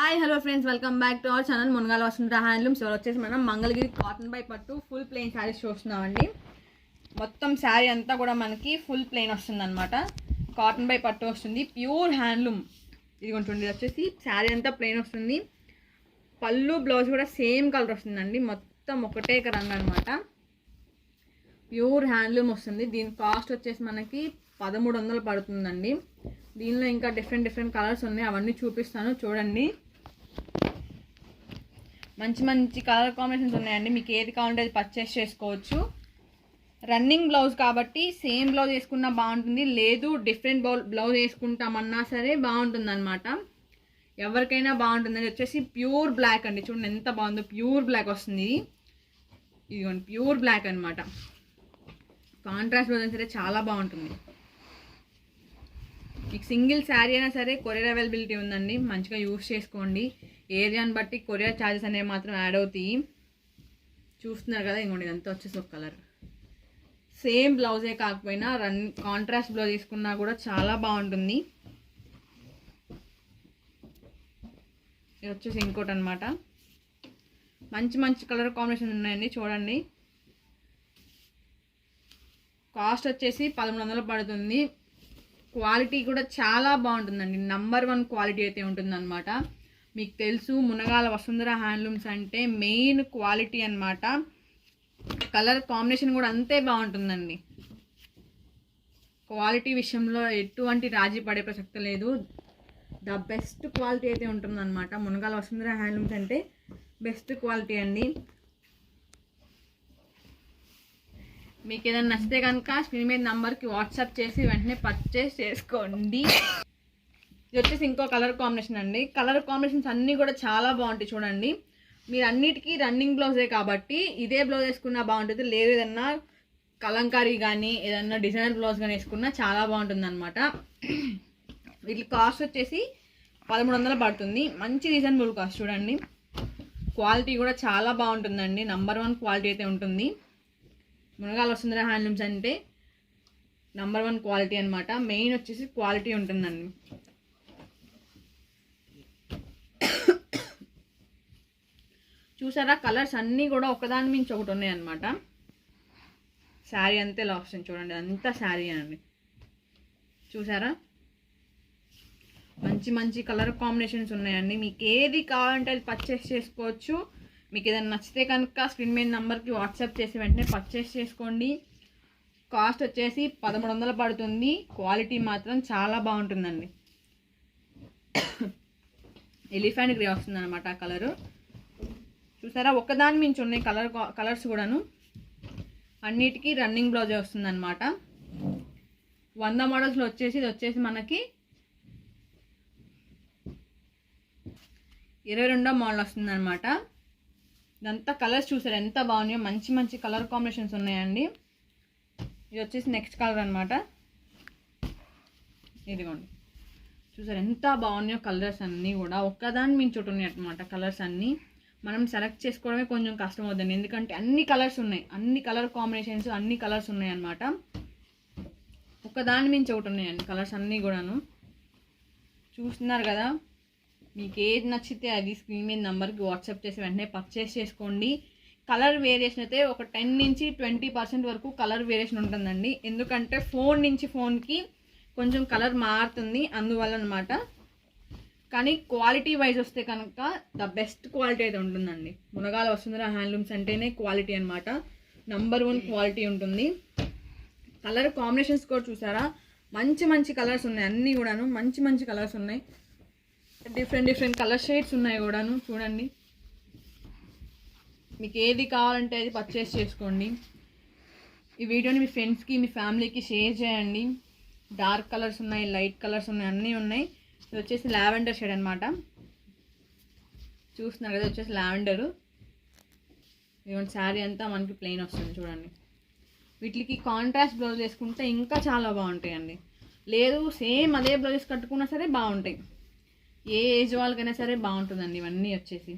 Hi hello friends, welcome back to our channel Munagala Vasundhara handlooms. ఇవాళ వచ్చేసి మనం మంగళగిరి కాటన్ బై పట్టు ఫుల్ ప్లెయిన్ శారీస్ చూస్తున్నామండి. మొత్తం శారీ అంతా కూడా మనకి ఫుల్ ప్లెయిన్ వస్తుంది అనమాట. కాటన్ బై పట్టు వస్తుంది, ప్యూర్ హ్యాండ్లూమ్. ఇది కొంటుంది వచ్చేసి శారీ అంతా ప్లెయిన్ వస్తుంది. పళ్ళు బ్లౌజ్ కూడా సేమ్ కలర్ వస్తుందండి, మొత్తం ఒకటే రంగు అనమాట. ప్యూర్ హ్యాండ్లూమ్ వస్తుంది. దీని కాస్ట్ వచ్చేసి మనకి 1300 పడుతుందండి. దీనిలో ఇంకా డిఫరెంట్ కలర్స్ ఉన్నాయి, అవన్నీ చూపిస్తాను చూడండి. మంచి మంచి కలర్ కాంబినేషన్స్ ఉన్నాయండి. మీకు ఏది కావాలంటే అది పర్చేస్ చేసుకోవచ్చు. రన్నింగ్ బ్లౌజ్ కాబట్టి సేమ్ బ్లౌజ్ వేసుకున్నా బాగుంటుంది, లేదు డిఫరెంట్ బ్లౌజ్ వేసుకుంటామన్నా సరే బాగుంటుంది అనమాట. ఎవరికైనా బాగుంటుంది. అది వచ్చేసి ప్యూర్ బ్లాక్ అండి, చూడండి ఎంత బాగుందో. ప్యూర్ బ్లాక్ వస్తుంది. ఇదిగోండి ప్యూర్ బ్లాక్ అనమాట. కాంట్రాస్ట్ బ్లౌజ్ అయినా సరే చాలా బాగుంటుంది. మీకు సింగిల్ శారీ అయినా సరే కొరియర్ అవైలబిలిటీ ఉందండి, మంచిగా యూస్ చేసుకోండి. ఏరియాని బట్టి కొరియర్ ఛార్జెస్ అనేవి మాత్రం యాడ్ అవుతాయి. చూస్తున్నారు కదా, ఇంకోండి ఇదంతా వచ్చేసి ఒక కలర్. సేమ్ బ్లౌజే కాకపోయినా కాంట్రాస్ట్ బ్లౌజ్ తీసుకున్నా కూడా చాలా బాగుంటుంది. ఇది వచ్చేసి ఇంకోటి అనమాట. మంచి మంచి కలర్ కాంబినేషన్ ఉన్నాయండి, చూడండి. కాస్ట్ వచ్చేసి 1100 పడుతుంది. క్వాలిటీ కూడా చాలా బాగుంటుందండి, నంబర్ 1 క్వాలిటీ అయితే ఉంటుందన్నమాట. మీకు తెలుసు మునగాల వసుంధర హ్యాండ్లూమ్స్ అంటే మెయిన్ క్వాలిటీ అనమాట. కలర్ కాంబినేషన్ కూడా అంతే బాగుంటుందండి. క్వాలిటీ విషయంలో ఎటువంటి రాజీ పడే ప్రసక్తి లేదు. ద బెస్ట్ క్వాలిటీ అయితే ఉంటుందన్నమాట. మునగాల వసుంధర హ్యాండ్లూమ్స్ అంటే బెస్ట్ క్వాలిటీ అండి. మీకు ఏదైనా నచ్చితే కనుక స్క్రీన్ మీద నెంబర్కి వాట్సాప్ చేసి వెంటనే పర్చేస్ చేసుకోండి. ఇది వచ్చేసి ఇంకో కలర్ కాంబినేషన్ అండి. కలర్ కాంబినేషన్స్ అన్నీ కూడా చాలా బాగుంటాయి చూడండి. మీరు అన్నిటికీ రన్నింగ్ బ్లౌజే కాబట్టి ఇదే బ్లౌజ్ వేసుకున్నా బాగుంటుంది, లేదు ఏదన్నా కలంకారీ కానీ ఏదన్నా డిజైనర్ బ్లౌజ్ కానీ వేసుకున్నా చాలా బాగుంటుంది అనమాట. వీటి కాస్ట్ వచ్చేసి 1300 పడుతుంది. మంచి రీజనబుల్ కాస్ట్ చూడండి. క్వాలిటీ కూడా చాలా బాగుంటుందండి, నంబర్ 1 క్వాలిటీ అయితే ఉంటుంది. మునగాల వసుంధర హ్యాండ్లూమ్స్ అంటే నంబర్ 1 క్వాలిటీ అనమాట. మెయిన్ వచ్చేసి క్వాలిటీ ఉంటుందండి. చూసారా, కలర్స్ అన్నీ కూడా ఒకదాని మించి ఒకటి ఉన్నాయి అనమాట. శారీ అంతే ఇలా వస్తుంది చూడండి, అంతా శారీ అండి. చూసారా, మంచి మంచి కలర్ కాంబినేషన్స్ ఉన్నాయండి. మీకు ఏది కావాలంటే అది పర్చేస్ చేసుకోవచ్చు. మీకు ఏదైనా నచ్చితే కనుక స్క్రీన్ మీద నెంబర్కి వాట్సాప్ చేసి వెంటనే పర్చేస్ చేసుకోండి. కాస్ట్ వచ్చేసి 1300 పడుతుంది. క్వాలిటీ మాత్రం చాలా బాగుంటుందండి. ఎలిఫెంట్ గ్రే వస్తుంది అనమాట ఆ కలరు. చూసారా, ఒక్కదాని మించి ఉన్నాయి కలర్స్ కూడాను. అన్నిటికీ రన్నింగ్ బ్లౌజే వస్తుంది అనమాట. 100 మోడల్స్లో వచ్చేసి ఇది వచ్చేసి మనకి 22వ మోడల్ వస్తుంది అనమాట. ఇదంతా కలర్స్ చూసారు ఎంత బాగున్నాయో, మంచి మంచి కలర్ కాంబినేషన్స్ ఉన్నాయండి. ఇది వచ్చేసి నెక్స్ట్ కలర్ అనమాట. ఇదిగోండి చూసారు ఎంత బాగున్నాయో కలర్స్ అన్నీ కూడా. ఒక్కదాని మించి ఒకటి ఉన్నాయి అనమాట కలర్స్ అన్నీ. మనం సెలెక్ట్ చేసుకోవడమే కొంచెం కష్టం అవుతుంది, ఎందుకంటే అన్ని కలర్స్ ఉన్నాయి, అన్ని కలర్ కాంబినేషన్స్ అన్ని కలర్స్ ఉన్నాయి అనమాట. ఒక్కదాని మించి ఒకటి ఉన్నాయండి కలర్స్ అన్నీ కూడాను. చూస్తున్నారు కదా, మీకు ఏది నచ్చితే అది స్క్రీన్ మీద నెంబర్కి వాట్సాప్ చేసి వెంటనే పర్చేస్ చేసుకోండి. కలర్ వేరియేషన్ అయితే ఒక 10 నుంచి 20% వరకు కలర్ వేరియేషన్ ఉంటుందండి, ఎందుకంటే ఫోన్ నుంచి ఫోన్కి కొంచెం కలర్ మారుతుంది అందువల్ల అనమాట. కానీ క్వాలిటీ వైజ్ వస్తే కనుక ద బెస్ట్ క్వాలిటీ అయితే ఉంటుందండి. మునగాల వసుంధర హ్యాండ్లూమ్స్ అంటేనే క్వాలిటీ అనమాట, నంబర్ 1 క్వాలిటీ ఉంటుంది. కలర్ కాంబినేషన్స్ కూడా చూసారా, మంచి మంచి కలర్స్ ఉన్నాయి అన్నీ కూడాను. మంచి మంచి కలర్స్ ఉన్నాయి, డిఫరెంట్ కలర్ షేడ్స్ ఉన్నాయి కూడాను. చూడండి, మీకు ఏది కావాలంటే అది పర్చేస్ చేసుకోండి. ఈ వీడియోని మీ ఫ్రెండ్స్కి మీ ఫ్యామిలీకి షేర్ చేయండి. డార్క్ కలర్స్ ఉన్నాయి, లైట్ కలర్స్ ఉన్నాయి, అన్నీ ఉన్నాయి. ఇది వచ్చేసి లావెండర్ షేడ్ అనమాట. చూస్తున్నారు కదా, వచ్చేసి లావెండరు. ఇదిగోండి శారీ అంతా మనకి ప్లెయిన్ వస్తుంది చూడండి. వీటికి కాంట్రాస్ట్ బ్లౌజ్ వేసుకుంటే ఇంకా చాలా బాగుంటాయండి, లేదు సేమ్ అదే బ్లౌజెస్ కట్టుకున్నా సరే బాగుంటాయి. ఏ ఏజ్ వాళ్ళకైనా సరే బాగుంటుందండి. ఇవన్నీ వచ్చేసి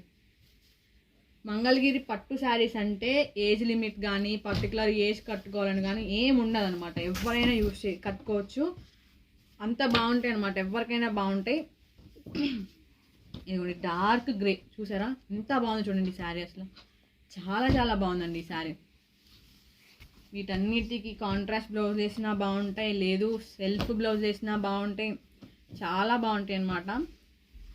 మంగళగిరి పట్టు శారీస్ అంటే ఏజ్ లిమిట్ కానీ పర్టికులర్ ఏజ్ కట్టుకోవాలని కానీ ఏమి ఉండదు అనమాట. ఎవరైనా కట్టుకోవచ్చు, అంత బాగుంటాయి అనమాట, ఎవరికైనా బాగుంటాయి. ఇదిగోండి డార్క్ గ్రే, చూసారా ఎంత బాగుంది చూడండి ఈ శారీ. అసలు చాలా చాలా బాగుందండి ఈ శారీ. వీటన్నిటికి కాంట్రాస్ట్ బ్లౌజ్ వేసినా బాగుంటాయి, లేదు సెల్ఫ్ బ్లౌజ్ వేసినా బాగుంటాయి, చాలా బాగుంటాయి అన్నమాట.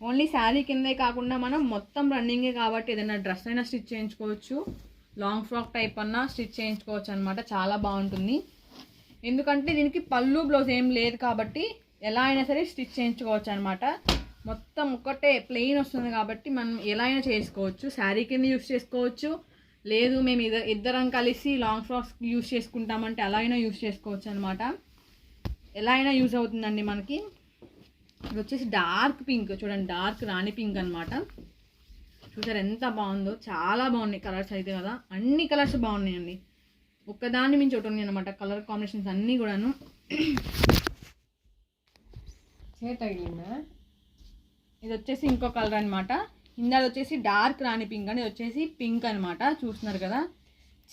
ఓన్లీ శారీ కిందే కాకుండా మనం మొత్తం రన్నింగే కాబట్టి ఏదైనా డ్రెస్ అయినా స్టిచ్ చేయించుకోవచ్చు, లాంగ్ ఫ్రాక్ టైప్ అన్నా స్టిచ్ చేయించుకోవచ్చు అనమాట. చాలా బాగుంటుంది. ఎందుకంటే దీనికి పళ్ళు బ్లౌజ్ ఏం లేదు కాబట్టి ఎలా అయినా సరే స్టిచ్ చేయించుకోవచ్చు అనమాట. మొత్తం ఒకటే ప్లెయిన్ వస్తుంది కాబట్టి మనం ఎలా అయినా చేసుకోవచ్చు. శారీ కింద యూస్ చేసుకోవచ్చు, లేదు మేము ఇద్దరం కలిసి లాంగ్ ఫ్రాక్స్ యూస్ చేసుకుంటామంటే అలా అయినా యూస్ చేసుకోవచ్చు అనమాట. ఎలా అయినా యూజ్ అవుతుందండి మనకి. ఇది వచ్చేసి డార్క్ పింక్, చూడండి డార్క్ రాణి పింక్ అనమాట. చూసారు ఎంత బాగుందో, చాలా బాగున్నాయి కలర్స్ అయితే కదా, అన్ని కలర్స్ బాగున్నాయండి. ఒక్కదాన్ని మించి ఒకటి ఉన్నాయి అనమాట కలర్ కాంబినేషన్స్ అన్నీ కూడాను. ఇది వచ్చేసి ఇంకో కలర్ అనమాట. ఇందాది వచ్చేసి డార్క్ రాణి పింక్ అండి, ఇది వచ్చేసి పింక్ అనమాట. చూస్తున్నారు కదా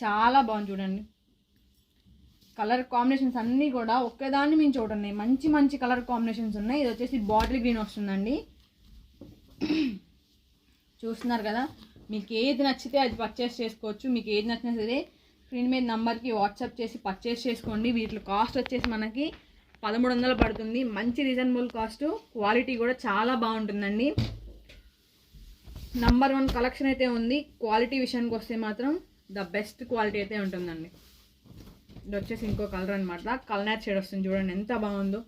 చాలా బాగుంది చూడండి. కలర్ కాంబినేషన్స్ అన్నీ కూడా ఒక్కదాన్ని మించి ఒకటి ఉన్నాయి, మంచి మంచి కలర్ కాంబినేషన్స్ ఉన్నాయి. ఇది వచ్చేసి బాటిల్ గ్రీన్ వస్తుందండి. చూస్తున్నారు కదా, మీకు ఏది నచ్చితే అది పర్చేస్ చేసుకోవచ్చు. మీకు ఏది నచ్చినా సరే స్క్రీన్ మీద నెంబర్కి వాట్సాప్ చేసి పర్చేస్ చేసుకోండి. వీటి కాస్ట్ వచ్చేసి మనకి 1300 పడుతుంది. మంచి రీజనబుల్ కాస్ట్, క్వాలిటీ కూడా చాలా బాగుంటుందండి. నంబర్ 1 కలెక్షన్ అయితే ఉంది. క్వాలిటీ విషయానికి వస్తే మాత్రం ద బెస్ట్ క్వాలిటీ అయితే ఉంటుందండి. ఇది వచ్చేసి ఇంకో కలర్ అనమాట, కల్నేర్ షేడ్ వస్తుంది. చూడండి ఎంత బాగుందో.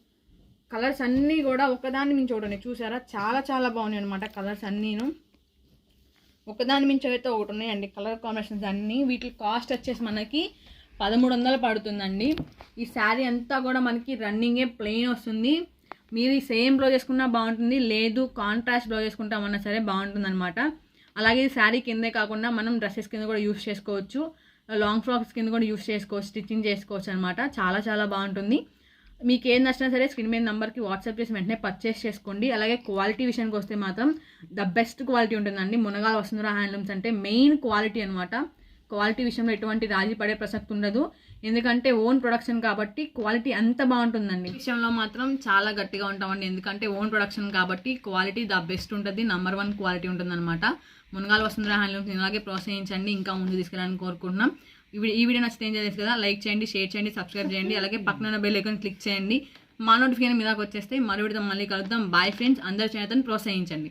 కలర్స్ అన్నీ కూడా ఒకదాన్ని మించి ఒకటి ఉన్నాయి. చూసారా చాలా చాలా బాగున్నాయి అనమాట కలర్స్ అన్నీను. ఒకదాని మించి అయితే ఒకటి ఉన్నాయండి కలర్ కాంబినేషన్స్ అన్నీ. వీటి కాస్ట్ వచ్చేసి మనకి 1300 పడుతుందండి. ఈ శారీ అంతా కూడా మనకి రన్నింగే ప్లెయిన్ వస్తుంది. మీరు ఈ సేమ్ బ్లౌజ్ వేసుకున్నా బాగుంటుంది, లేదు కాంట్రాస్ట్ బ్లౌజ్ వేసుకుంటామన్నా సరే బాగుంటుంది అనమాట. అలాగే ఈ శారీ కిందే కాకుండా మనం డ్రెస్సెస్ కింద కూడా యూస్ చేసుకోవచ్చు, లాంగ్ ఫ్రాక్స్ కింద కూడా యూస్ చేసుకోవచ్చు, స్టిచ్చింగ్ చేసుకోవచ్చు అనమాట. చాలా చాలా బాగుంటుంది. మీకు ఏం నచ్చినా సరే స్క్రీన్ మీద నెంబర్కి వాట్సాప్ చేసి వెంటనే పర్చేస్ చేసుకోండి. అలాగే క్వాలిటీ విషయానికి వస్తే మాత్రం ద బెస్ట్ క్వాలిటీ ఉంటుందండి. మునగాల వసుంధర హ్యాండ్లూమ్స్ అంటే మెయిన్ క్వాలిటీ అనమాట. క్వాలిటీ విషయంలో ఎటువంటి రాజీ పడే ప్రసక్తి ఉండదు, ఎందుకంటే ఓన్ ప్రొడక్షన్ కాబట్టి క్వాలిటీ అంత బాగుంటుందండి. విషయంలో మాత్రం చాలా గట్టిగా ఉంటామండి, ఎందుకంటే ఓన్ ప్రొడక్షన్ కాబట్టి క్వాలిటీ ద బెస్ట్ ఉంటుంది, నంబర్ 1 క్వాలిటీ ఉంటుందన్నమాట. మునగాల వసుంధర హ్యాండ్లూమ్స్ ఇలాగే ప్రోత్సహించండి, ఇంకా ముందు తీసుకెళ్ళాలని కోరుకుంటున్నాం. ఈ వీడియో నచ్చితే ఏం చేయాలి కదా, లైక్ చేయండి, షేర్ చేయండి, సబ్స్క్రైబ్ చేయండి. అలాగే పక్కన బెల్ ఐకాన్ క్లిక్ చేయండి. మా నోటిఫికేషన్ మీ దాకా వచ్చేస్తే మరో వీడితో మళ్ళీ కలుద్దాం. బాయ్ ఫ్రెండ్స్, అందరి చేతను ప్రోత్సహించండి.